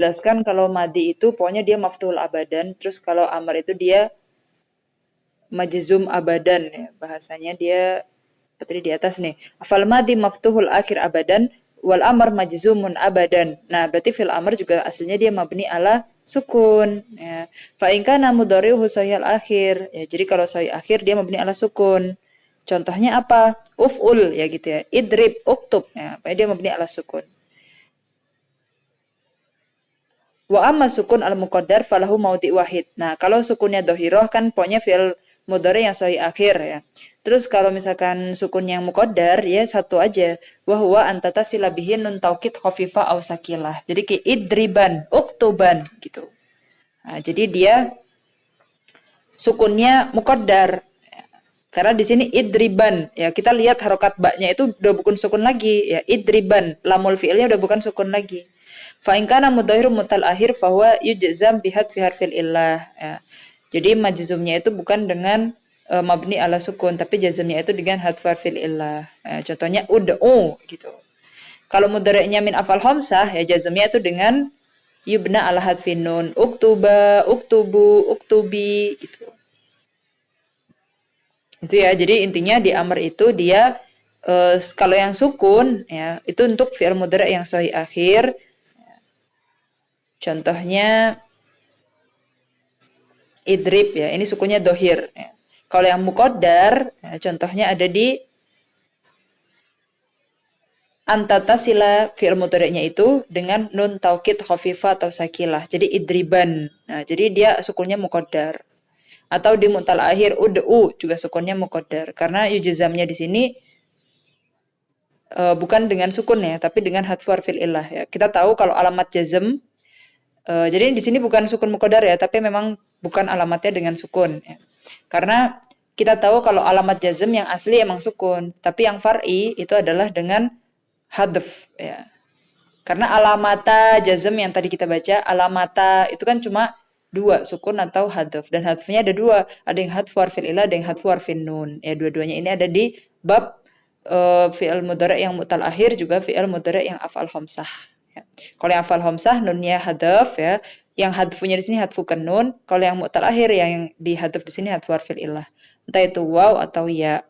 Jelaskan kalau madi itu pokoknya dia maftuhul abadan, terus kalau amar itu dia majzum abadan ya. Bahasanya dia seperti di atas nih. Fal madi maftuhul akhir abadan wal amar majzumun abadan. Nah, berarti fil amar juga aslinya dia mabni ala sukun ya. Fa in kana mudhari'uhu sahihal akhir. Ya, jadi kalau sahih akhir dia mabni ala sukun. Contohnya apa? Uf'ul ya gitu ya. Idrib, uktub ya. Dia mabni ala sukun. Wa amma sukun al muqaddar falahu maudi wahid. Nah, kalau sukunnya dohiroh kan pokoknya fi'il mudhari yang sahih akhir ya. Terus kalau misalkan sukun yang muqaddar ya satu aja. Wa huwa antatasila bihi nun taukid khafifa aw sakilah. Jadi ki idriban, uktuban gitu. Nah, jadi dia sukunnya muqaddar. Karena di sini idriban ya kita lihat harokat baknya itu udah bukan sukun lagi ya idriban lamul fiilnya udah bukan sukun lagi. Fa in kana mudhahirun mutal akhir fahuwa yujzam bihat fi harfil illah ya. Jadi majzumnya itu bukan dengan mabni ala sukun tapi jazmnya itu dengan hadf harfil illah. Ya, contohnya ud'u gitu. Kalau mudhari'nya min afal khamsah ya jazmnya itu dengan yubna ala hadfin nun uktuba uktubu uktubi gitu. Itu ya, jadi intinya di amr itu dia kalau yang sukun ya itu untuk fi'il mudhari yang sahih akhir. Contohnya idrib ya, ini sukunnya dohir. Ya. Kalau yang muqaddar, ya, contohnya ada di antatasila fi'il mudhari'nya itu dengan nun taukid khafifah atau sakilah. Jadi idriban. Nah, jadi dia sukunnya muqaddar. Atau di mutal akhir ud'u juga sukunnya muqaddar. Karena yujizamnya di sini bukan dengan sukun ya, tapi dengan hadfu harfil illah ya. Kita tahu kalau alamat jazm jadi di sini bukan sukun muqaddar ya, tapi memang bukan alamatnya dengan sukun ya. Karena kita tahu kalau alamat jazm yang asli emang sukun, tapi yang far'i itu adalah dengan hadf ya. Karena alamata jazm yang tadi kita baca, alamata itu kan cuma dua, sukun atau hadf. Dan hadfnya ada dua, ada yang hadfu harfil illah, ada yang hadfu harfin nun. Ya dua-duanya ini ada di bab fi'il mudhari yang mutal akhir juga fi'il mudhari yang afal khamsah. Ya. Kalau yang afal khamsah nunnya hadf ya, yang hadfunya di sini hadfu nun. Kalau yang mutal akhir yang di hadf di sini hadfu harfil illah. Entah itu waw atau ya.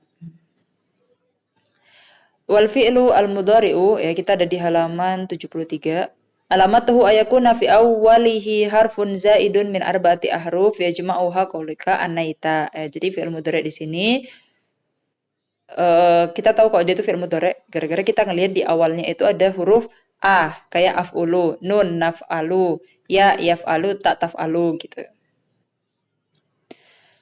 Wal fi'lu al mudhari'u ya kita ada di halaman 73. Alamatuhu ayakuna fi awwalihi harfun zaidun min arba'ati ahruf yajma'uha qaulika anaita. Jadi fi'il mudhari' di sini kita tahu kalau dia itu fi'il mudhari' gara-gara kita ngelihat di awalnya itu ada huruf a kayak af'ulu, nun naf'alu, ya yaf'alu, ta taf'alu gitu.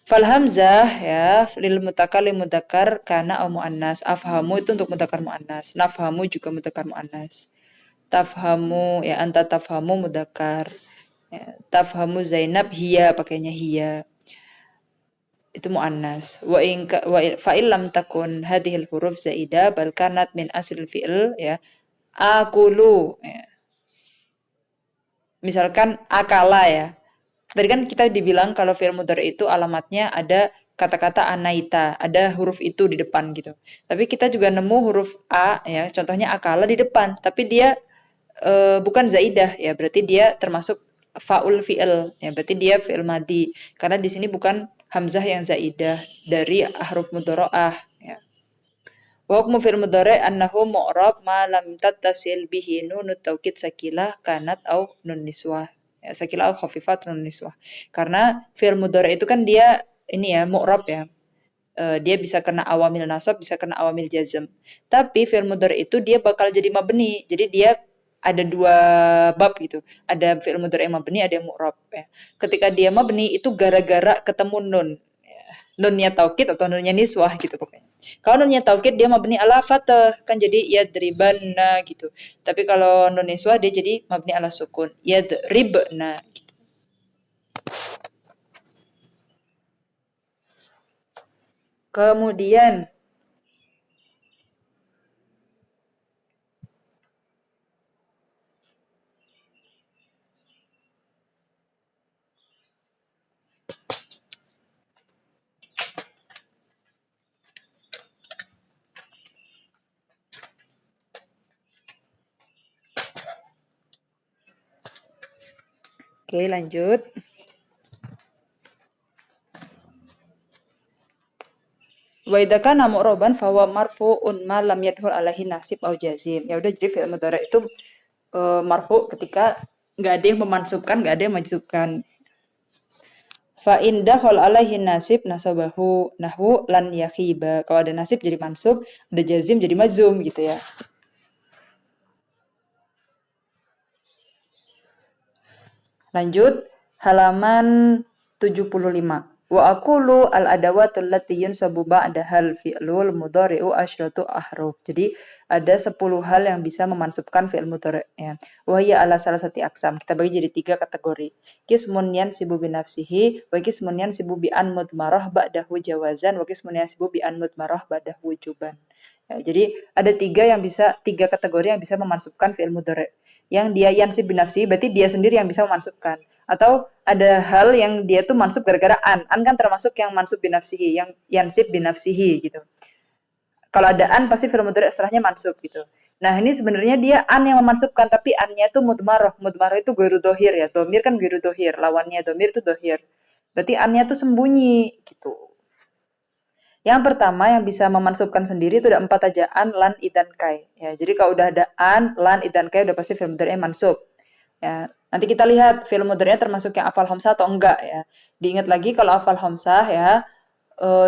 Fal hamzah ya lil mutakallim mudzakkar kana au muannas. Afhamu itu untuk mudzakkar muannas. Nafhamu juga mudzakkar muannas. Tafhamu ya anta tafhamu mudzakkar. Ya, tafhamu Zainab hiya pakainya hiya. Itu muannas. Wa fa illam takun hadhil huruf zaidah bal kanat min asl fi'il ya. Akulu ya. Misalkan akala ya. Tadi kan kita dibilang kalau fi'il mudhari itu alamatnya ada kata-kata anaita, ada huruf itu di depan gitu. Tapi kita juga nemu huruf a ya, contohnya akala di depan, tapi dia bukan zaidah ya, berarti dia termasuk faul fi'il ya, berarti dia fi'il madi. Karena di sini bukan hamzah yang zaidah dari huruf mudharaah ya. Wa hukmu fi'il mudhari' annahu mu'rab ma lam tattasil bihi nunut taukid sakilah kanat au nun niswah. Ya, sakilah au khafifat nun niswah. Karena fi'il mudhari' itu kan dia ini ya mu'rab ya. Dia bisa kena awamil nasab, bisa kena awamil jazm. Tapi fi'il mudhari' itu dia bakal jadi mabni. Jadi dia ada dua bab gitu. Ada fi'il mudhari' yang mabni, ada yang mu'rab ya. Ketika dia mabni itu gara-gara ketemu nun. Ya. Nunnya taukid atau nunnya niswah gitu pokoknya. Kalau nunnya taukid dia mabni ala fathah kan jadi yadribanna gitu. Tapi kalau nun niswah dia jadi mabni ala sukun. Yadribna gitu. Kemudian Oke, lanjut. Wa idza kana mu'raban fa huwa marfu'un ma lam yadkhul alaihi nasib au jazim. Ya udah, jadi fi'il mudhari itu marfu ketika nggak ada yang memansubkan, nggak ada yang majzubkan. Fa in dakhal alaihi nasib nasabahu nahwu lan yakhiba. Kalau ada nasib jadi mansub, ada jazim jadi majzum gitu ya. Lanjut, halaman 75. Wa aqulu al-adawatul lati yunsabu ba'dahal fi'lul mudhari'u asyratu ahruf. Jadi ada 10 hal yang bisa memansubkan fi'il mudhari' ya. Wa hiya ala salasati aqsam. Kita bagi jadi 3 kategori. Qismun yansibu bi nafsihi, wa qismun yansibu bi an mudmarah ba'dahu jawazan, wa qismun yansibu bi an mudmarah ba'dahu wujuban. Ya, jadi ada 3 kategori yang bisa memansubkan fi'il mudhari'. Yang dia yansib binafsi berarti dia sendiri yang bisa memansubkan, atau ada hal yang dia tuh mansub gara-gara an kan termasuk yang mansub binafsihi, yang yansib binafsihi gitu. Kalau ada an pasti fi'il mudhari setelahnya mansub gitu. Nah ini sebenarnya dia an yang memansubkan, tapi annya tuh mudmaroh. Mudmaroh itu ghairu dohir ya, domir kan ghairu dohir, lawannya domir itu dohir, berarti annya tuh sembunyi gitu. Yang pertama yang bisa memansubkan sendiri itu ada 4 aja, an, lan, idan, kai. Ya, jadi kalau udah ada an, lan, idan, kai udah pasti fi'il mudhari'nya mansub. Ya, nanti kita lihat fi'il mudhari'nya termasuk yang afal hamzah atau enggak ya. Diingat lagi kalau afal hamzah ya,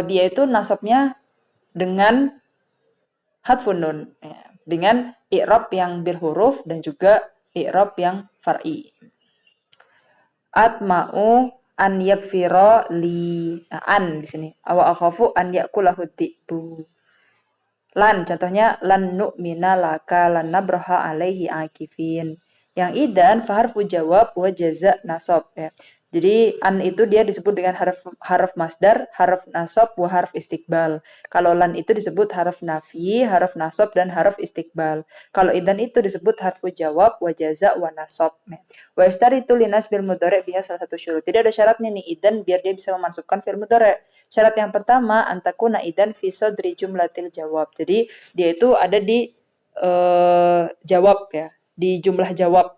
dia itu nasabnya dengan hadfun nun ya, dengan i'rab yang bil huruf dan juga i'rab yang far'i. Atma'u an yakfira li, an di sini. Awa akhafu an yakulahu dhi'bu. Lan, contohnya lan nu'mina laka lan nabraha alaihi akifin. Yang idan faharfu jawab wa jaza nasab ya. Jadi an itu dia disebut dengan harf masdar, harf nasab, wa harf istiqbal. Kalau lan itu disebut harf nafi, harf nasab dan harf istiqbal. Kalau idan itu disebut harfu jawab, wa jaza, wa nasab. Wa ishtaritu linas bil mudhari' biha salah satu syarat. Tidak ada syaratnya nih idan biar dia bisa memansubkan fi'il mudhari'. Syarat yang pertama antakuna idan fi sadri jumlatil jawab. Jadi dia itu ada di jawab ya, di jumlah jawab.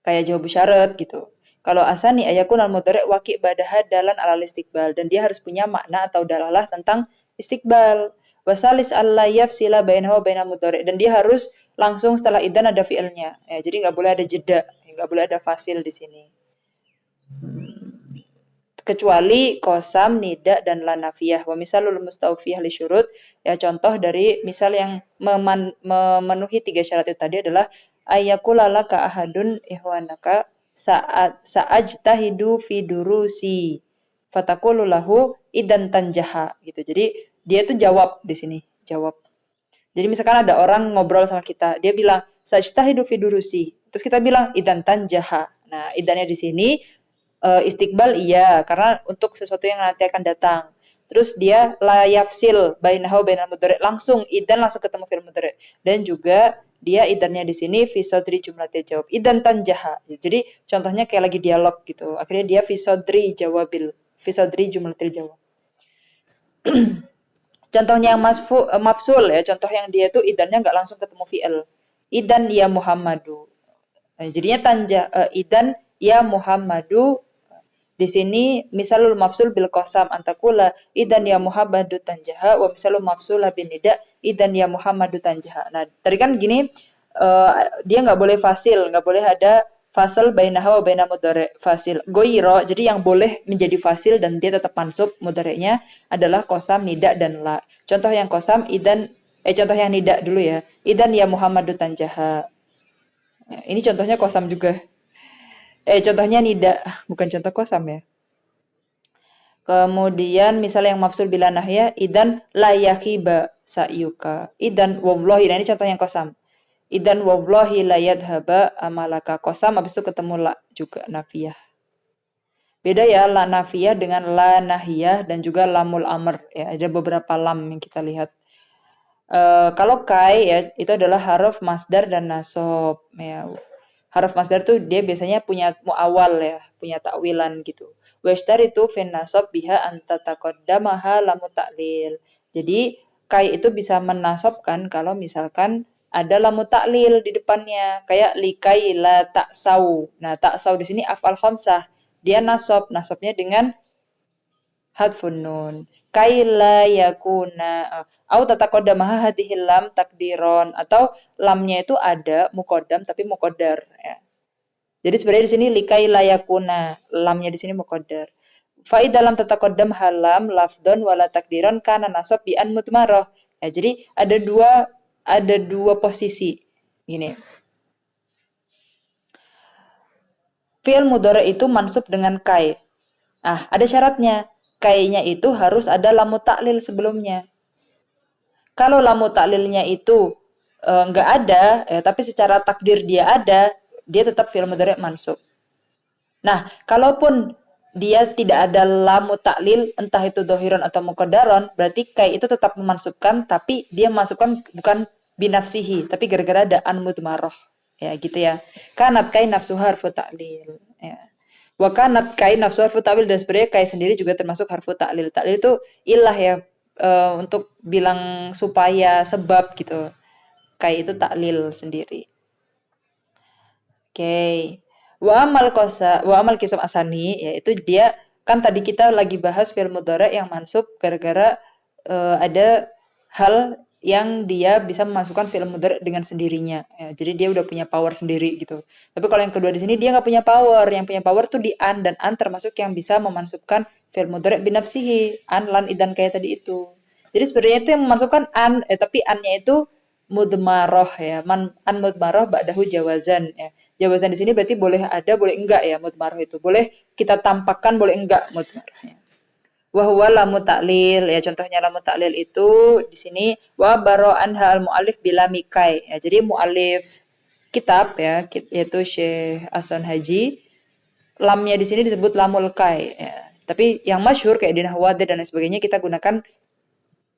Kayak jawab syarat gitu. Kalau asani ayakun al mudhari' waqi' badaha dalan alal istiqbal, dan dia harus punya makna atau dalalah tentang istiqbal. Wasalis alla yafsila bainahu wa bainal mudhari', dan dia harus langsung setelah idan ada fi'ilnya. Ya, jadi nggak boleh ada jeda, nggak boleh ada fasil di sini. Kecuali kosam, nida, dan lanafiyah. Wa misalul mustawfiyah li syurut, ya contoh dari misal yang memenuhi 3 syarat itu tadi adalah ayyakulala ka ahadun ihwanaka sa'ajtahidu fi durusi fataqulu lahu idan tanjaha gitu. Jadi dia tuh jawab di sini, jawab. Jadi misalkan ada orang ngobrol sama kita, dia bilang sa'ajtahidu fi durusi. Terus kita bilang idan tanjaha. Nah, idannya di sini istiqbal iya, karena untuk sesuatu yang nanti akan datang. Terus dia la yafsil bainahu bainal mudhari', langsung idan langsung ketemu fi'il mudhari'. Dan juga dia idannya di sini fi sadri jumlatil jawab. Idan tanjaha. Jadi contohnya kayak lagi dialog gitu. Akhirnya dia fi sadri jawabil, fi sadri jumlatil jawab. Contohnya yang mafsul ya, contoh yang dia tuh idannya nggak langsung ketemu fi'il. Idan ya Muhammadu. Jadinya idan ya Muhammadu. Di sini misalul mafsul bil qasam antakula idan ya Muhammadu tanjaha, wa misalul mafsul bin nida idan ya Muhammadu tanjaha. Nah, tadi kan gini, dia nggak boleh fasil, nggak boleh ada fasal bainaha wa baina mudhari' fasil. Goiro, jadi yang boleh menjadi fasil dan dia tetap mansub mudhari'nya adalah qasam, nida, dan la. Contoh yang qasam contoh yang nida dulu ya. Idan ya Muhammadu tanjaha. Ini contohnya qasam juga. Contohnya nida, bukan contoh kosam ya. Kemudian misalnya yang mafsul bila nahya, idan la yakhiba sa'yuka. Idan wallahi, nah ini contoh yang kosam. Idan wallahi la yadhaba amalaka. Kosam, habis itu ketemu la juga nafiyah. Beda ya la nafiyah dengan la nahiyah dan juga lamul amr. Ya, ada beberapa lam yang kita lihat. Kalau kai ya itu adalah haruf masdar dan nasab ya. Haruf masdar tuh dia biasanya punya muawal ya, punya takwilan gitu. Washtaritu fin nasab biha anta taqaddamaha lamu ta'lil. Jadi kai itu bisa menasabkan kalau misalkan ada lamu taklil di depannya kayak likai la taksau. Nah, taksau di sini af'al khamsah. Dia nasab, nasabnya dengan hadfun nun. Kai la yakuna au tataqaddamaha hadhihi lam takdiron atau lamnya itu ada muqaddam tapi muqaddar ya. Jadi sebenarnya di sini likai la yakuna, lamnya di sini muqaddar. Fa dalam tataqaddam halam lafdon wala takdiron kana nasab bi an mutmarah. Ya, jadi ada dua posisi. Gini. Fi'il mudhari itu mansub dengan kai. Ah, ada syaratnya. Kainya itu harus ada lamu taklil sebelumnya. Kalau lamu taklilnya itu nggak ada, tapi secara takdir dia ada, dia tetap fi'il mudhari mansub. Nah, kalaupun dia tidak ada lamu taklil, entah itu dohiron atau muqaddaron, berarti kai itu tetap memansubkan, tapi dia masukkan bukan binafsihi, tapi gara-gara ada an mudmaroh. Ya, gitu ya. Kanat kai nafsu harfu taklil. Ya. Wa kanat kai nafsu harfu ta'lil, dan sebenarnya kai sendiri juga termasuk harfu ta'lil. Ta'lil itu ilah ya, untuk bilang supaya sebab gitu. Kai itu ta'lil sendiri. Oke. Wa amal kisam asani, yaitu dia kan tadi kita lagi bahas fi'il mudhari yang mansub gara-gara ada hal yang dia bisa memasukkan fi'il mudhari dengan sendirinya. Ya, jadi dia udah punya power sendiri gitu. Tapi kalau yang kedua di sini dia nggak punya power. Yang punya power tuh di an, dan an termasuk yang bisa memansubkan fi'il mudhari binafsihi. An, lan, idan kayak tadi itu. Jadi sebenarnya itu yang memasukkan an, tapi annya itu mudmaroh ya. An mudmaroh ba'dahu jawazan ya. Jawazan di sini berarti boleh ada, boleh enggak ya mudmaroh itu. Boleh kita tampakkan, boleh enggak mudmarohnya. Wa huwa lamu ta'lil ya, contohnya lamu ta'lil itu di sini wa anha al muallif bila mikai ya. Jadi muallif kitab ya, yaitu Syekh Hasan Haji, lamnya di sini disebut lamul kai ya. Tapi yang masyhur kayak di Nahwadir dan lain sebagainya kita gunakan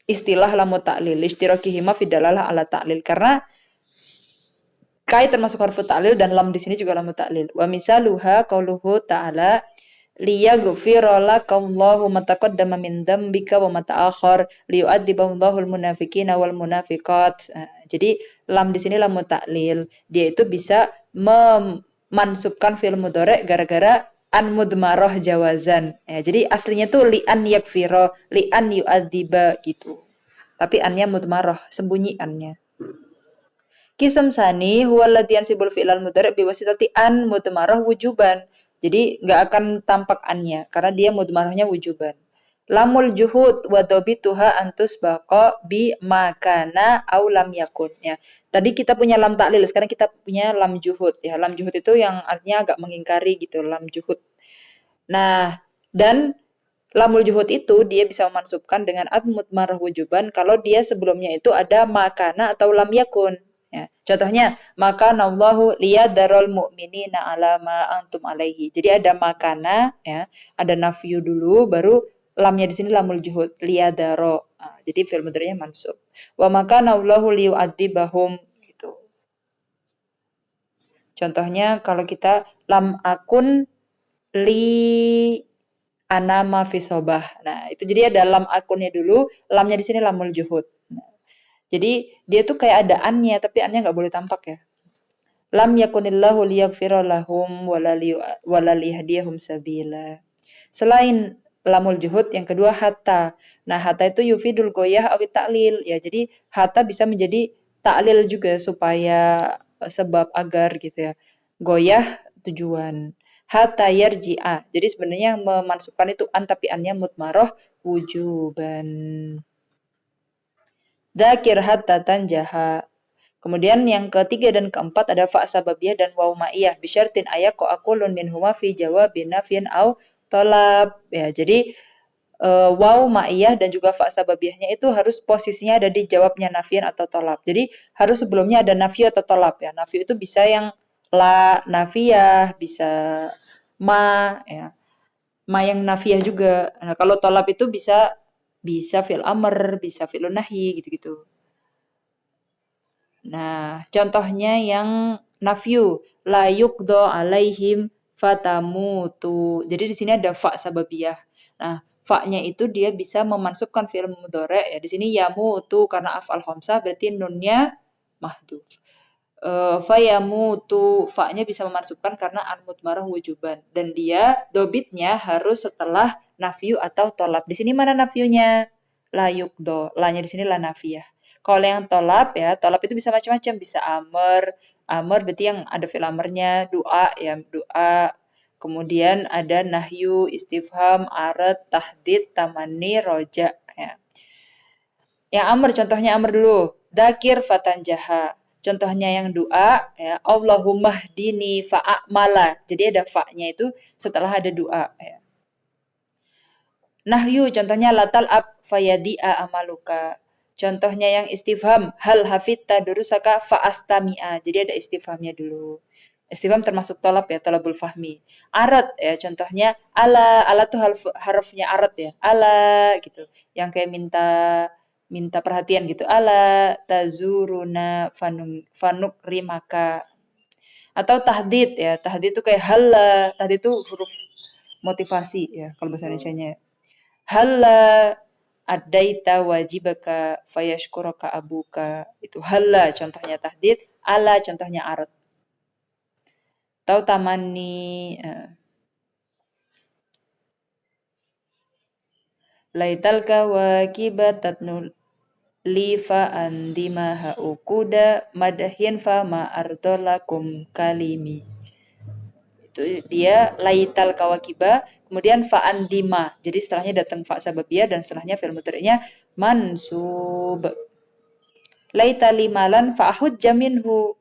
istilah lamu ta'lil, ishtirakihima fi dalalah ala ta'lil, karena kai termasuk harfu ta'lil dan lam di sini juga lamu ta'lil. Wa misaluha qauluhu ta'ala liyaghfira lakallahu ma taqaddama min dzambika wa ma ta'akhkhar liyu'adzibahullahu al-munafiqina wal munafiqat. Jadi lam di sini lamu ta'lil. Dia itu bisa memansubkan fi'il mudhari gara-gara an mudmarah jawazan. Ya, jadi aslinya tuh li an yakfira, li an yu'adziba gitu. Tapi annya mudmarah, sembunyi annya. Kisam sani huwa alladhi yansibul fi'lal mudhari' biwasitati an mudmarah wujuban. Jadi nggak akan tampak annya karena dia mudmarahnya wujuban. Lamul juhud wa dhabituha antus baqa bi makana au lam yakun ya. Tadi kita punya lam taklil, sekarang kita punya lam juhud ya. Lam juhud itu yang artinya agak mengingkari gitu, lam juhud. Nah, dan lamul juhud itu dia bisa memansubkan dengan ad mudmarah wujuban kalau dia sebelumnya itu ada makana atau lam yakun. Ya. Contohnya, maka nallahu liyadarul mu'minina ala ma antum alaihi. Jadi ada makana, ya, ada nafyu dulu, baru lamnya di sini lamul juhud, liyadaro. Nah, jadi fi'il mudhari'nya mansub. Wa maka nallahu liyu'adzibahum gitu. Contohnya kalau kita lam akun li anama fisobah. Nah, itu jadi ada lam akunnya dulu, lamnya di sini lamul juhud. Jadi dia tuh kayak ada annya, tapi annya nggak boleh tampak ya. Lam yakunillahu liyaghfira lahum wala liyahdiyahum sabila. Selain lamul juhud, yang kedua hatta. Nah, hatta itu yufidul goyah awit ta'lil. Ya, jadi hatta bisa menjadi ta'lil juga supaya sebab agar gitu ya. Goyah tujuan. Hatta yarji'a. Jadi sebenarnya yang memasukkan itu an, tapi annya mutmaroh wujuban. Dzakir hatta tanjaha. Kemudian yang ketiga dan keempat ada fa sababiyah dan waw ma'iyah bisyartin ayaqqa aqulun minhuma fi jawabin nafyin au talab. Ya, jadi waw ma'iyah dan juga fa sababiyahnya itu harus posisinya ada di jawabnya nafyin atau talab. Jadi harus sebelumnya ada nafyu atau talab ya. Nafyu itu bisa yang la nafiyah, bisa ma ya. Ma yang nafiyah juga. Nah, kalau talab itu bisa fi'il amr, bisa fi'il nahi gitu-gitu. Nah, contohnya yang nafyu, la yuqda alaihim fatamutu. Jadi di sini ada fa sababiyah. Nah, fa-nya itu dia bisa memansubkan fi'il mudhari ya. Di sini yamutu karena af'al khamsah berarti nunnya mahdhuf. Fayamutu fa-nya bisa memasukkan karena an mudmarah wujuban dan dia dobitnya harus setelah nafyu atau tolab. Di sini mana nafyunya? La yukdo. La-nya di sini la nafiyah. Kalau yang tolab ya, tolab itu bisa macam-macam, bisa amr, amr berarti yang ada fil amarnya, doa ya, doa. Kemudian ada nahyu, istifham, arad, tahdid, tamanni, roja ya. Yang amr, contohnya amr dulu. Dakir fatanjaha. Contohnya yang doa, ya, Allahumma hdini fa'amala. Jadi ada fa-nya itu setelah ada doa. Ya. Nahyu, contohnya latal ab fayadi'a amaluka. Contohnya yang istifham, hal hafitta durusaka fa'astami'a. Jadi ada istifhamnya dulu. Istifham termasuk tolab ya, tolabul fahmi. Arat ya, contohnya ala tuh harfnya arat ya, ala gitu. Yang kayak minta minta perhatian gitu. Ala tazuruna fanuk rimaka. Atau tahdid ya, tahdid itu kayak hala, tahdid itu huruf motivasi ya kalau bahasa Indonesianya. Halla adaita wajibaka fayashkuraka abuka. Itu halla contohnya tahdid, ala contohnya arat. Tahu tamani laital kawakiba tatnul lifa andimaha ukuda madahin fama ardolakum kalimi. Itu dia laital kawakiba, kemudian fa andima. Jadi setelahnya datang fa sababiyah dan setelahnya fi'il mudhari'nya mansub. Laita limalan fa ahujja minhu.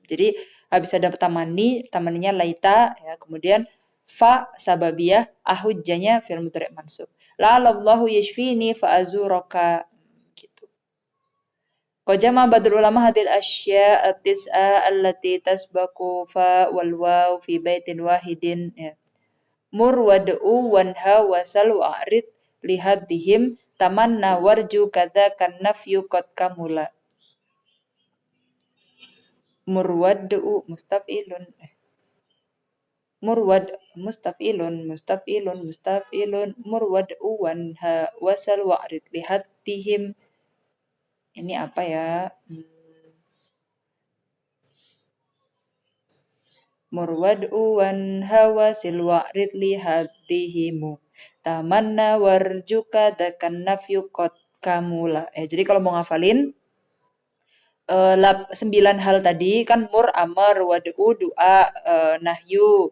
Jadi habis ada tamaninya laita ya, kemudian fa sababiyah, ahujjanya fi'il mudhari' mansub. La'allahu yashfini fa azuraka. Gitu. Qajama badul ulama hadil asya at-tis'a allati tasbaku fa wal waw fi baitin wahidin ya. Mur wad'u wanha wasal wa'rid lihaddihim tamanna warju kadza kan nafyu qad kamula. Murwad'u mustaf'ilun murwad mustaf'ilun murwad'u wanha wasal wa'rid lihaddihim. Ini apa ya? Murwad'u wanha wasil wa'rid lihaddihim. Tamanna warjuka dakan nafyu qad kamula. Jadi kalau mau ngafalin 9 hal tadi kan mur, amar, wad'u, doa, nahyu,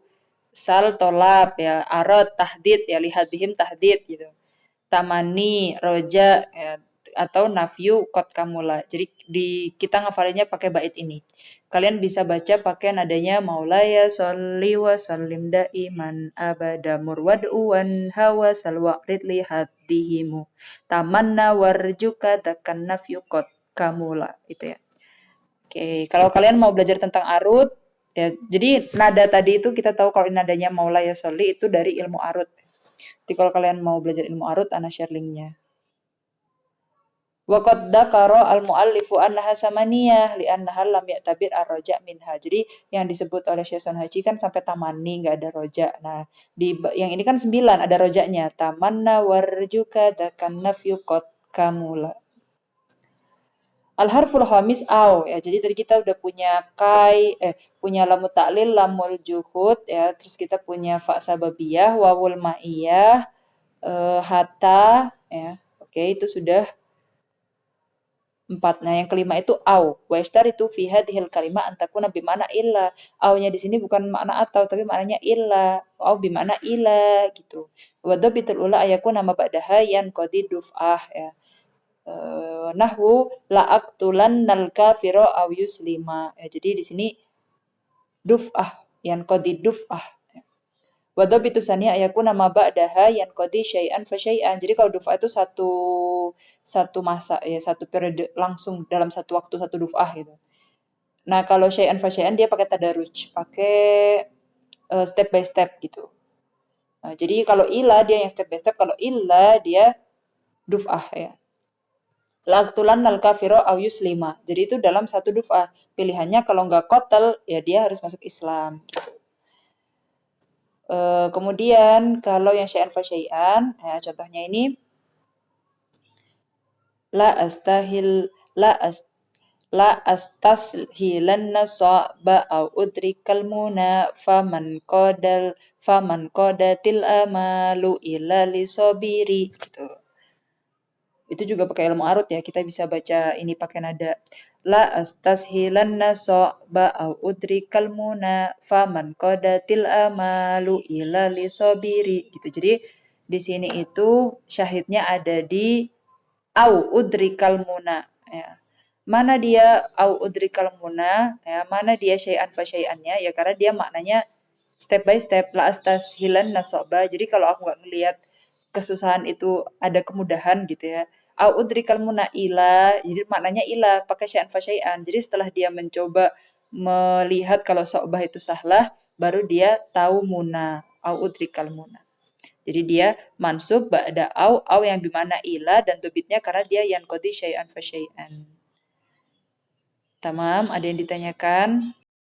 sal, tolab, ya, arad, tahdid, ya, lihadihim, tahdid, gitu. Tamani, roja, ya, atau nafyu, kot kamula. Jadi kita ngafalinnya pakai bait ini. Kalian bisa baca pakai nadanya maulaya sholli wa sallim daiman abada murwad'u wan hawa salwa ridli hadihimu tamanna warjuka dakan nafyu kot kamula. Itu ya. Oke, kalau kalian mau belajar tentang arut, ya, jadi nada tadi itu kita tahu kalau nadanya maula ya soli itu dari ilmu arut. Jadi kalau kalian mau belajar ilmu arut, ana share linknya. Wa qad dzakara al-muallifu annaha samaniyah li annaha lam ya'tabir ar-raja minha. Jadi yang disebut oleh Syekh Sun Haji kan sampai tamani nggak ada roja. Nah, yang ini kan 9 ada rojanya. Tamanna warjuka dakan nafyu qad kamula. Al-harful khamis aw ya. Jadi tadi kita udah punya punya lamut ta'lil, lamul juhud ya, terus kita punya fa sababiyah, wawul ma'iyah, hatta ya. Oke, itu sudah 4. Nah, yang kelima itu aw. Wa itu fi hadhil kalimah antakuna bimana illa. Aw-nya di sini bukan makna atau tapi maknanya illa. Aw bimana illa gitu. Wa dhabitul ula ayakuna ma ba'daha yan qadi duf'ah ya. Nahwu la'aqtulannal kafira aw yuslima. Ya, jadi di sini duf'ah yang qadi duf'ah. Wa dhabitu sani ayakuna ma ba'daha yan qadi syai'an fa syai'an. Jadi kalau duf'ah itu satu masa ya, satu periode langsung dalam satu waktu satu duf'ah gitu. Nah, kalau syai'an fa syai'an dia pakai tadarruj, pakai step by step gitu. Nah, jadi kalau ila dia yang step by step, kalau illa dia duf'ah ya. Laqtulannal kafiro aw yuslima. Jadi itu dalam satu duf'ah. Pilihannya kalau nggak kotel, ya dia harus masuk Islam. Gitu. Kemudian kalau yang syai'an fa syai'an, ya, contohnya ini la astahil la astashilanna sa'ba au udrikal muna faman qadatil amalu illa lisobiri gitu. Itu juga pakai ilmu arut ya, kita bisa baca ini pakai nada. La astashilanna sa'ba au udrikal muna faman qadatil amalu illa lisobiri gitu. Jadi di sini itu syahidnya ada di au udrikal muna ya. Mana dia au udrikal muna ya, mana dia syai'an fa syai'annya ya, karena dia maknanya step by step. La astashilan nasoba, jadi kalau aku nggak ngelihat kesusahan itu ada kemudahan gitu ya, au udrikal muna ila, jadi maknanya ila pakai syai'an fa syai'an. Jadi setelah dia mencoba melihat kalau so'bah itu sahlah, baru dia tahu muna, au udrikal muna. Jadi dia mansub ba'da au yang bimana ila, dan tubitnya karena dia yanqadi syai'an fa syai'an. Tamam, ada yang ditanyakan?